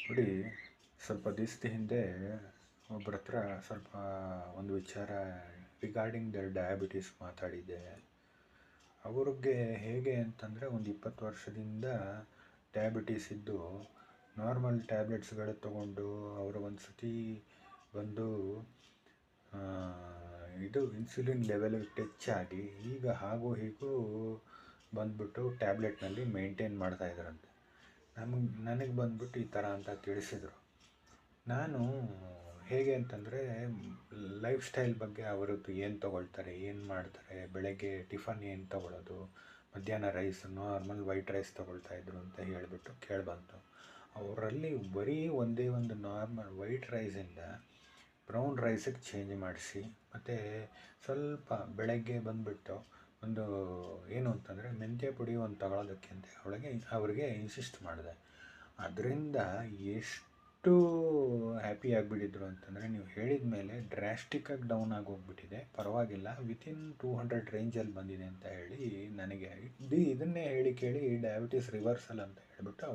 ನೋಡಿ, ಸ್ವಲ್ಪ ದಿವಸದ ಹಿಂದೆ ಒಬ್ಬರ ಹತ್ರ ಸ್ವಲ್ಪ ಒಂದು ವಿಚಾರ ರಿಗಾರ್ಡಿಂಗ್ ದರ್ ಡಯಾಬಿಟೀಸ್ ಮಾತಾಡಿದ್ದೆ. ಅವ್ರಿಗೆ ಹೇಗೆ ಅಂತಂದರೆ, ಒಂದು 20 ವರ್ಷದಿಂದ ಡಯಾಬಿಟೀಸ್ ಇದ್ದು ನಾರ್ಮಲ್ ಟ್ಯಾಬ್ಲೆಟ್ಸ್ಗಳು ತೊಗೊಂಡು ಅವರು ಒಂದು ಸತಿ ಬಂದು ಇದು ಇನ್ಸುಲಿನ್ ಲೆವೆಲ್ ಟಚ್ ಆಗಿ ಈಗ ಹಾಗೂ ಹೀಗೂ ಬಂದ್ಬಿಟ್ಟು ಟ್ಯಾಬ್ಲೆಟ್ನಲ್ಲಿ ಮೇಂಟೈನ್ ಮಾಡ್ತಾಯಿದ್ರಂತೆ. ನನಗೆ ಬಂದ್ಬಿಟ್ಟು ಈ ಥರ ಅಂತ ತಿಳಿಸಿದರು. ನಾನು ಹೇಗೆ ಅಂತಂದರೆ, ಲೈಫ್ ಸ್ಟೈಲ್ ಬಗ್ಗೆ ಅವರದ್ದು ಏನು ತೊಗೊಳ್ತಾರೆ, ಏನು ಮಾಡ್ತಾರೆ, ಬೆಳಗ್ಗೆ ಟಿಫನ್ ಏನು ತೊಗೊಳ್ಳೋದು, ಮಧ್ಯಾಹ್ನ ರೈಸ್ ನಾರ್ಮಲ್ ವೈಟ್ ರೈಸ್ ತೊಗೊಳ್ತಾಯಿದ್ರು ಅಂತ ಹೇಳಿಬಿಟ್ಟು ಕೇಳಿಬಂತು. ಅವರಲ್ಲಿ ಬರೀ ಒಂದೇ ಒಂದು ನಾರ್ಮಲ್ ವೈಟ್ ರೈಸಿಂದ ಬ್ರೌನ್ ರೈಸಿಗೆ ಚೇಂಜ್ ಮಾಡಿಸಿ, ಮತ್ತು ಸ್ವಲ್ಪ ಬೆಳಗ್ಗೆ ಬಂದುಬಿಟ್ಟು ಒಂದು ಏನು ಅಂತಂದರೆ ಮೆಂತ್ಯ ಪುಡಿ ಒಂದು ತಗೊಳ್ಳೋದಕ್ಕೆ ಅಂತ ಅವ್ರಿಗೆ ಇನ್ಸಿಸ್ಟ್ ಮಾಡಿದೆ. ಅದರಿಂದ ಎಷ್ಟು ಹ್ಯಾಪಿ ಆಗಿಬಿಟ್ಟಿದ್ರು ಅಂತಂದರೆ, ನೀವು ಹೇಳಿದ ಮೇಲೆ ಡ್ರಾಸ್ಟಿಕ್ಕಾಗಿ ಡೌನ್ ಆಗಿ ಹೋಗ್ಬಿಟ್ಟಿದೆ, ಪರವಾಗಿಲ್ಲ ವಿತಿನ್ 200 ರೇಂಜಲ್ಲಿ ಬಂದಿದೆ ಅಂತ ಹೇಳಿ ನನಗೆ ಇದನ್ನೇ ಹೇಳಿ ಕೇಳಿ ಡಯಾಬಿಟೀಸ್ ರಿವರ್ಸಲ್ ಅಂತ ಹೇಳಿಬಿಟ್ಟು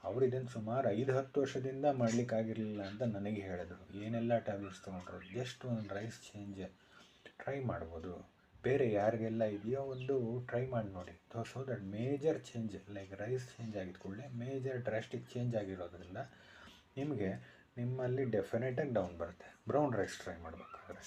ಅವ್ರು ಇದನ್ನು ಸುಮಾರು 5-10 ವರ್ಷದಿಂದ ಮಾಡಲಿಕ್ಕಾಗಿರಲಿಲ್ಲ ಅಂತ ನನಗೆ ಹೇಳಿದ್ರು. ಏನೆಲ್ಲ ಟ್ಯಾಬ್ಲೆಟ್ಸ್ ತೊಗೊಂಡ್ರು, ಜಸ್ಟ್ ಒಂದು ರೈಸ್ ಚೇಂಜ್ ಟ್ರೈ ಮಾಡ್ಬೋದು, ಬೇರೆ ಯಾರಿಗೆಲ್ಲ ಇದೆಯೋ ಒಂದು ಟ್ರೈ ಮಾಡಿ ನೋಡಿ. So that major change like rice change ಆಗಿದ ಕೂಡಲೇ ಮೇಜರ್ ಡ್ರಾಸ್ಟಿಕ್ ಚೇಂಜ್ ಆಗಿರೋದ್ರಿಂದ ನಿಮಗೆ ನಿಮ್ಮಲ್ಲಿ ಡೆಫಿನೆಟಾಗಿ ಡೌನ್ ಬರುತ್ತೆ. ಬ್ರೌನ್ ರೈಸ್ ಟ್ರೈ ಮಾಡಬೇಕಾದ್ರೆ